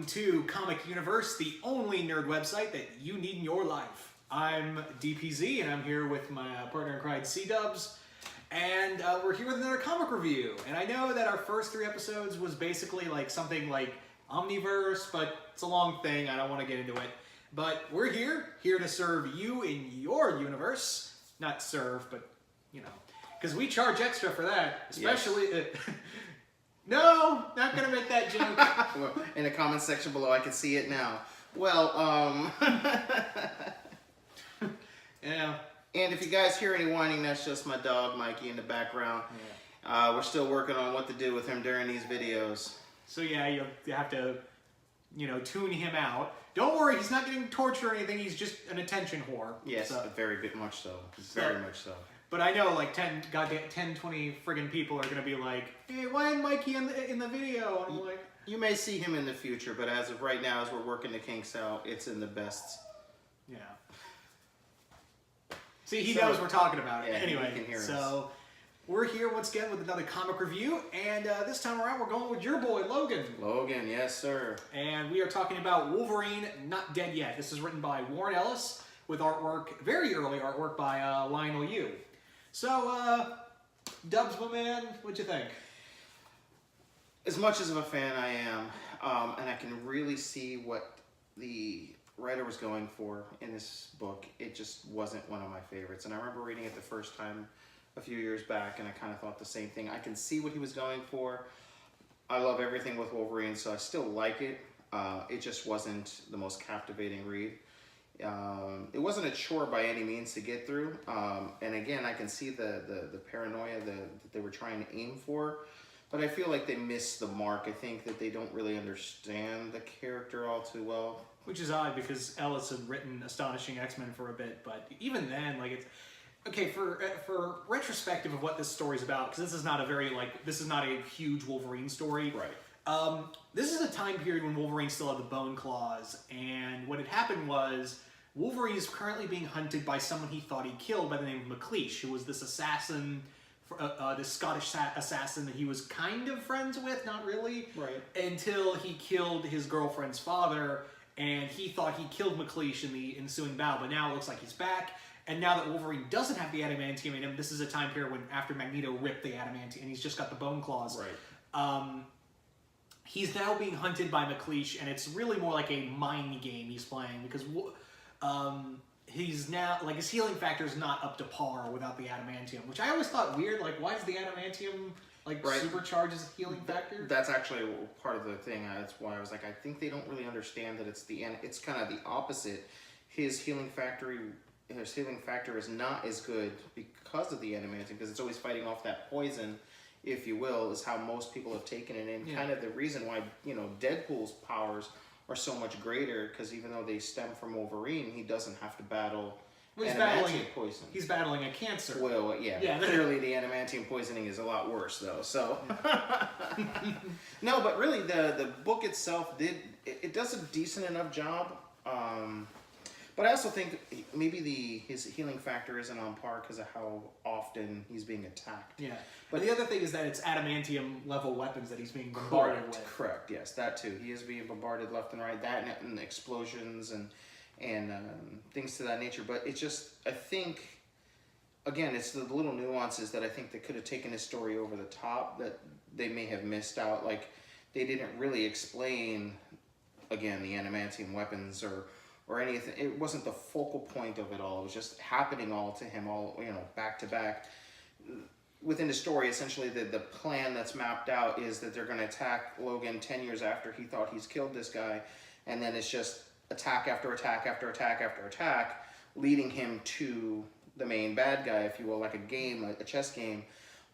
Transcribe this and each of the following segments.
to Comic Universe, the only nerd website that you need in your life. I'm DPZ, and I'm here with my partner in crime, C-Dubs, and we're here with another comic review. And I know that our first 3 episodes was basically like something like Omniverse, but it's a long thing. I don't want to get into it. But we're here to serve you in your universe. Not serve, but, you know, because we charge extra for that, especially... Yes. No, not gonna make that joke. Well, in the comment section below, I can see it now. Well, yeah. And if you guys hear any whining, that's just my dog, Mikey, in the background. Yeah. We're still working on what to do with him during these videos. So yeah, you have to, you know, tune him out. Don't worry, he's not getting tortured or anything. He's just an attention whore. Yes, so. Very much so. Very much so. But I know like 10, 20 friggin' people are gonna be like, hey, why isn't Mikey in the video? And I'm like, you may see him in the future, but as of right now, as we're working the kinks out, it's in the best. Yeah. See, he knows we're talking about it. Yeah, anyway, he can hear so us. We're here once again with another comic review, and this time around we're going with your boy, Logan. Logan, yes, sir. And we are talking about Wolverine, Not Dead Yet. This is written by Warren Ellis with artwork, very early artwork by Lionel Yu. So, Dubs, my man, what'd you think? As much as of a fan I am, and I can really see what the writer was going for in this book, it just wasn't one of my favorites. And I remember reading it the first time a few years back, and I kind of thought the same thing. I can see what he was going for. I love everything with Wolverine, so I still like it. It just wasn't the most captivating read. It wasn't a chore by any means to get through, and again, I can see the paranoia that they were trying to aim for, but I feel like they missed the mark. I think that they don't really understand the character all too well. Which is odd, because Ellis had written Astonishing X-Men for a bit, but even then, like, it's... Okay, for retrospective of what this story's about, because this is not a very, like, this is not a huge Wolverine story. Right. This is a time period when Wolverine still had the bone claws, and what had happened was Wolverine is currently being hunted by someone he thought he killed by the name of McLeish, who was this assassin, this Scottish assassin that he was kind of friends with, not really, right, until he killed his girlfriend's father, and he thought he killed McLeish in the ensuing battle, but now it looks like he's back. And now that Wolverine doesn't have the adamantium in him, this is a time period when after Magneto ripped the adamantium, and he's just got the bone claws. Right. He's now being hunted by McLeish, and it's really more like a mind game he's playing, because he's now, like, his healing factor is not up to par without the adamantium, which I always thought weird. Like, why does the adamantium, like, supercharge his healing factor? That's actually part of the thing. That's why I was like, I think they don't really understand that it's kind of the opposite. His healing factor is not as good because of the adamantium, because it's always fighting off that poison, if you will, is how most people have taken it. And kind of the reason why, you know, Deadpool's powers are so much greater, because even though they stem from Wolverine, he doesn't have to battle adamantium poison. He's battling a cancer. Well, yeah. Clearly the adamantium poisoning is a lot worse, though. So, no, but really the book itself it does a decent enough job. But I also think maybe his healing factor isn't on par because of how often he's being attacked. Yeah. But the other thing is that it's adamantium level weapons that he's being bombarded with. Correct. Yes, that too. He is being bombarded left and right. That and explosions and things to that nature. But it's just, I think, again, it's the little nuances that I think that could have taken his story over the top that they may have missed out. Like, they didn't really explain, again, the adamantium weapons or anything. It wasn't the focal point of it all. It was just happening all to him, all, you know, back to back. Within the story, essentially, the plan that's mapped out is that they're going to attack Logan 10 years after he thought he's killed this guy, and then it's just attack after attack after attack after attack, leading him to the main bad guy, if you will, like a game, like a chess game.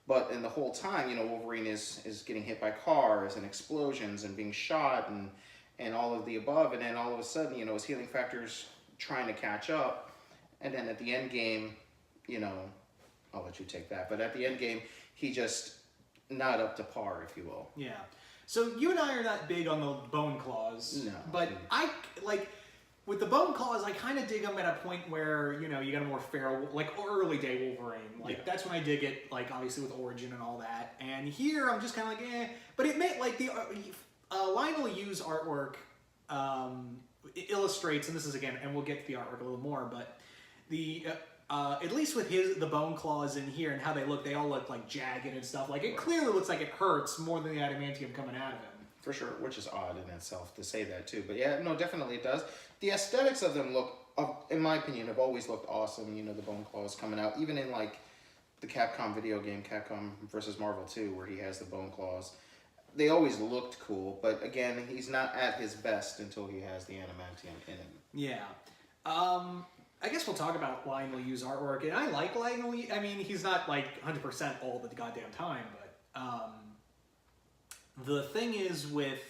But in the whole time, you know, Wolverine is getting hit by cars and explosions and being shot and all of the above, and then all of a sudden, you know, his healing factor's trying to catch up, and then at the end game, you know, I'll let you take that, but at the end game, he just not up to par, if you will. Yeah. So you and I are not big on the bone claws. No. But I, like, with the bone claws, I kind of dig them at a point where, you know, you got a more feral, like, early day Wolverine. Like, that's when I dig it, like, obviously with Origin and all that. And here, I'm just kind of like, eh. But it may, like, the Lionel Yu's artwork it illustrates, and this is again, and we'll get to the artwork a little more, but the at least with the bone claws in here and how they all look like jagged and stuff. Like it clearly looks like it hurts more than the adamantium coming out of him. For sure, which is odd in itself to say that too. But yeah, no, definitely it does. The aesthetics of them look, in my opinion, have always looked awesome. You know, the bone claws coming out, even in like the Capcom video game, Capcom versus Marvel 2, where he has the bone claws. They always looked cool, but again, he's not at his best until he has the adamantium in him. Yeah. I guess we'll talk about Lionel Yu's artwork, and I like Lionel Yu. I mean, he's not like 100% all the goddamn time, but the thing is with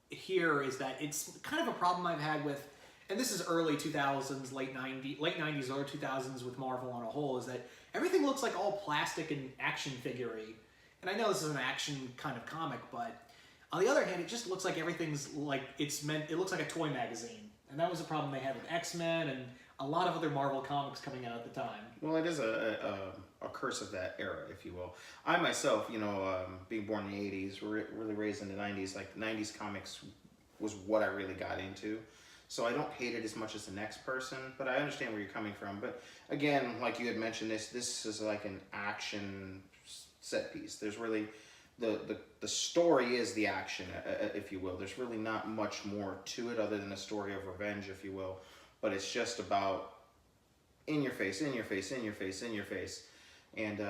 here is that it's kind of a problem I've had with, and this is early 2000s, late 90s, early 2000s with Marvel on a whole, is that everything looks like all plastic and action figure-y. And I know this is an action kind of comic, but on the other hand, it just looks like everything's like it looks like a toy magazine. And that was a problem they had with X-Men and a lot of other Marvel comics coming out at the time. Well, it is a curse of that era, if you will. I myself, you know, being born in the 80s, really raised in the 90s, like 90s comics was what I really got into. So I don't hate it as much as the next person, but I understand where you're coming from. But again, like you had mentioned, this is like an action set piece. There's really, the story is the action, if you will. There's really not much more to it other than a story of revenge, if you will. But it's just about in your face, in your face, in your face, in your face. And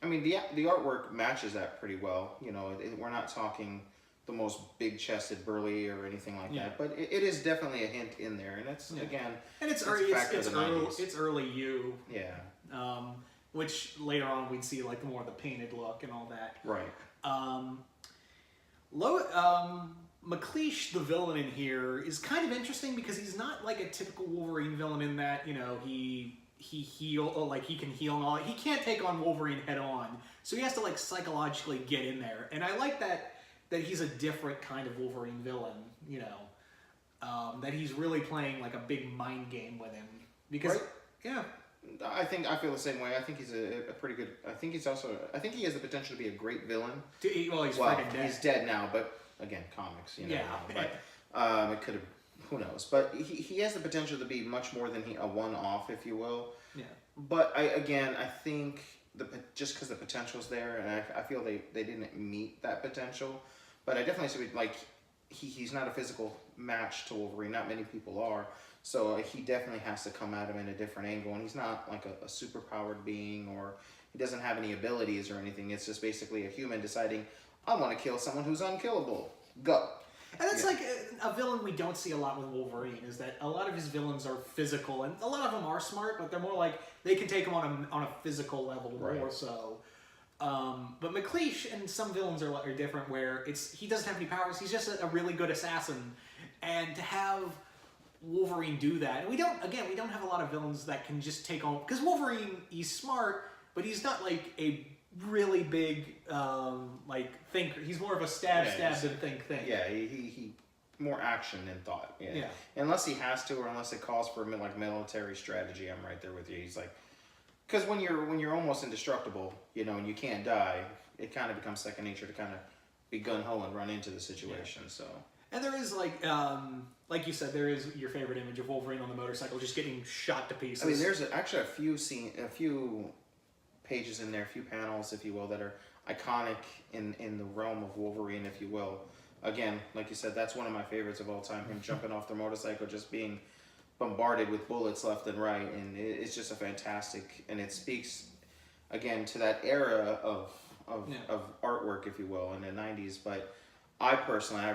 I mean, the artwork matches that pretty well. You know, we're not talking the most big-chested burly or anything like that, but it is definitely a hint in there, and it's again, and it's early You, which later on we'd see like more of the painted look and all that. Right. McLeish, the villain in here, is kind of interesting because he's not like a typical Wolverine villain in that, you know, he can heal and all. He can't take on Wolverine head on, so he has to like psychologically get in there. And I like that he's a different kind of Wolverine villain, you know, that he's really playing like a big mind game with him. Because, I feel the same way. I think he's a pretty good. I think he has the potential to be a great villain. He's freaking dead. He's dead now, but again, comics, you know. Yeah. But it could have. Who knows? But he has the potential to be much more than a one-off, if you will. Yeah. But I think just because the potential's there, and I feel they didn't meet that potential. But I definitely see like he's not a physical match to Wolverine. Not many people are. So he definitely has to come at him in a different angle, and he's not like a super-powered being, or he doesn't have any abilities or anything. It's just basically a human deciding, I want to kill someone who's unkillable. Go. And that's like a villain we don't see a lot with Wolverine, is that a lot of his villains are physical, and a lot of them are smart, but they're more like, they can take him on a physical level more so. But McLeish and some villains are different, where he doesn't have any powers, he's just a really good assassin. And to have Wolverine do that, and we don't have a lot of villains that can just take on, because Wolverine, he's smart, but he's not like a really big thinker. He's more of a stab than think. Yeah, he more action than thought. Yeah. Unless he has to, or unless it calls for like military strategy, I'm right there with you. He's like, because when you're almost indestructible, you know, and you can't die, it kind of becomes second nature to kind of be gun-ho and run into the situation. So. And there is like you said, there is your favorite image of Wolverine on the motorcycle just getting shot to pieces. I mean, there's actually a few pages in there, a few panels, if you will, that are iconic in the realm of Wolverine, if you will. Again, like you said, that's one of my favorites of all time. Him jumping off the motorcycle, just being bombarded with bullets left and right, and it's just a fantastic, and it speaks again to that era of artwork, if you will, in the 90s. But I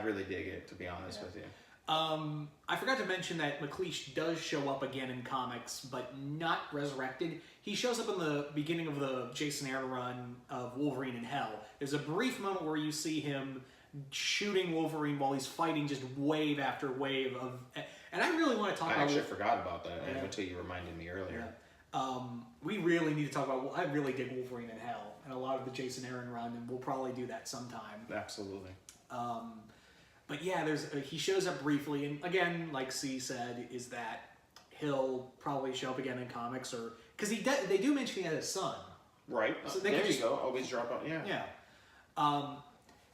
really dig it, to be honest with you. I forgot to mention that McLeish does show up again in comics, but not resurrected. He shows up in the beginning of the Jason Aaron run of Wolverine in Hell. There's a brief moment where you see him shooting Wolverine while he's fighting just wave after wave of... And I really want to talk about... I actually forgot about that until you reminded me earlier. Yeah. We really need to talk about... I really dig Wolverine in Hell and a lot of the Jason Aaron run, and we'll probably do that sometime. Absolutely. But yeah, he shows up briefly, and again, like C said, is that he'll probably show up again in comics, or because they do mention he had a son, right? So there you go. Always drop out. Yeah. Yeah.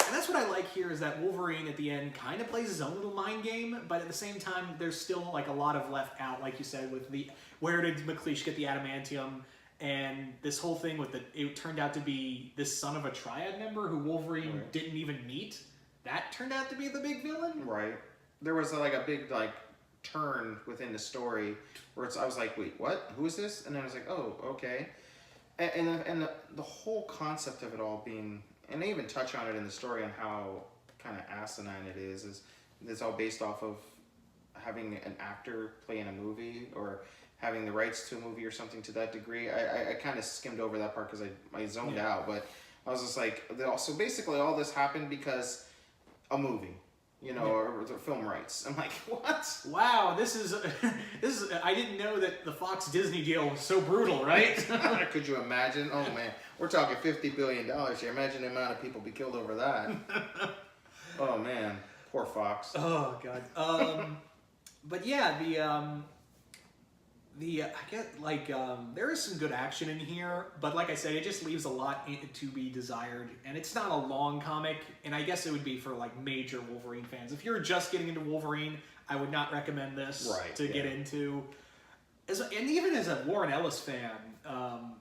And that's what I like here is that Wolverine at the end kind of plays his own little mind game, but at the same time, there's still like a lot of left out, like you said, with the where did McLeish get the adamantium, and this whole thing with it turned out to be this son of a Triad member who Wolverine didn't even meet. That turned out to be the big villain. Right. There was like a big turn within the story where I was like, wait, what? Who is this? And then I was like, oh, okay. And the whole concept of it all being, and they even touch on it in the story on how kind of asinine it is it's all based off of having an actor play in a movie or having the rights to a movie or something to that degree. I kind of skimmed over that part because I zoned out, but I was just like, so basically all this happened because a movie. Or the film rights. I'm like, what? Wow, this is I didn't know that the Fox Disney deal was so brutal, right? Could you imagine? Oh man, we're talking $50 billion here. Imagine the amount of people be killed over that. Oh man, poor Fox. Oh god. But yeah, I get there is some good action in here, but like I said, it just leaves a lot to be desired, and it's not a long comic, and I guess it would be for like major Wolverine fans. If you're just getting into Wolverine, I would not recommend this get into. And even as a Warren Ellis fan,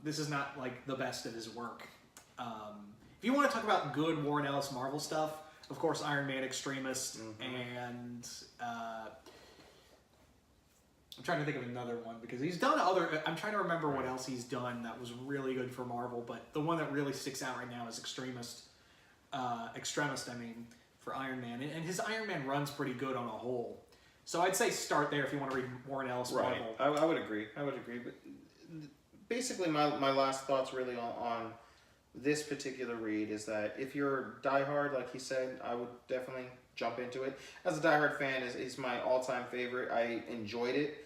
this is not like the best of his work. If you want to talk about good Warren Ellis Marvel stuff, of course, Iron Man Extremist and. I'm trying to think of another one because he's done other. I'm trying to remember what else he's done that was really good for Marvel, but the one that really sticks out right now is Extremist. For Iron Man, and his Iron Man run's pretty good on a whole. So I'd say start there if you want to read Warren Ellis Marvel. I would agree. But basically, my last thoughts really on this particular read is that if you're diehard, like he said, I would definitely jump into it. As a diehard fan, is my all-time favorite. I enjoyed it.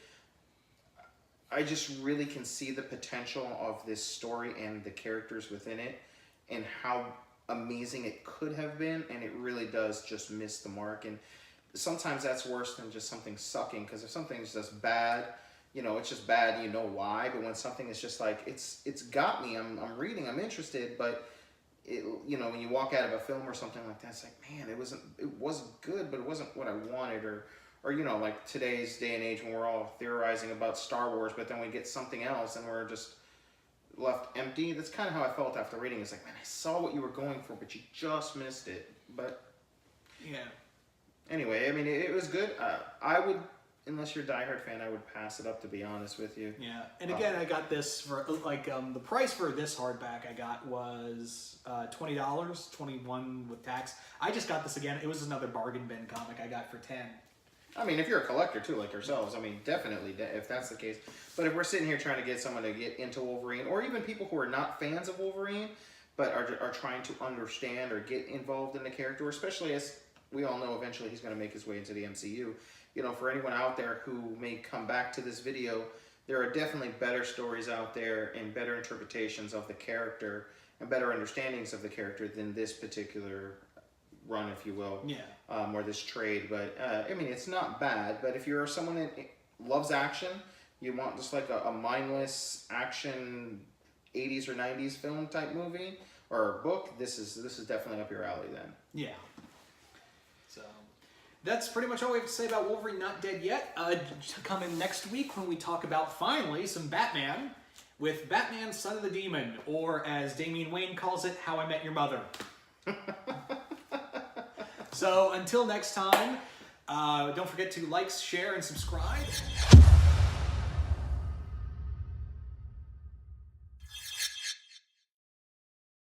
I just really can see the potential of this story and the characters within it and how amazing it could have been, and it really does just miss the mark. And sometimes that's worse than just something sucking, because if something's just bad, it's just bad and you know why. But when something is just like, it's got me, I'm reading, I'm interested, but when you walk out of a film or something like that, it's like, man, it wasn't good, but it wasn't what I wanted, or like today's day and age when we're all theorizing about Star Wars, but then we get something else and we're just left empty. That's kind of how I felt after reading. It's like, man, I saw what you were going for, but you just missed it. But yeah. Anyway, I mean, it was good. I would, unless you're a diehard fan, I would pass it up, to be honest with you. Yeah, and again, I got this for the price for this hardback I got was $20, $21 with tax. I just got this again. It was another bargain bin comic I got for $10. I mean, if you're a collector too, like ourselves, I mean, definitely, if that's the case. But if we're sitting here trying to get someone to get into Wolverine, or even people who are not fans of Wolverine, but are trying to understand or get involved in the character, especially as we all know eventually he's going to make his way into the MCU. For anyone out there who may come back to this video, there are definitely better stories out there and better interpretations of the character and better understandings of the character than this particular run, if you will, or this trade. But I mean, it's not bad. But if you're someone that loves action, you want just like a mindless action 80s or 90s film type movie or book, this is definitely up your alley then. Yeah. So that's pretty much all we have to say about Wolverine Not Dead Yet. Coming next week when we talk about finally some Batman with Batman Son of the Demon, or as Damian Wayne calls it, How I Met Your Mother. So until next time, don't forget to like, share, and subscribe.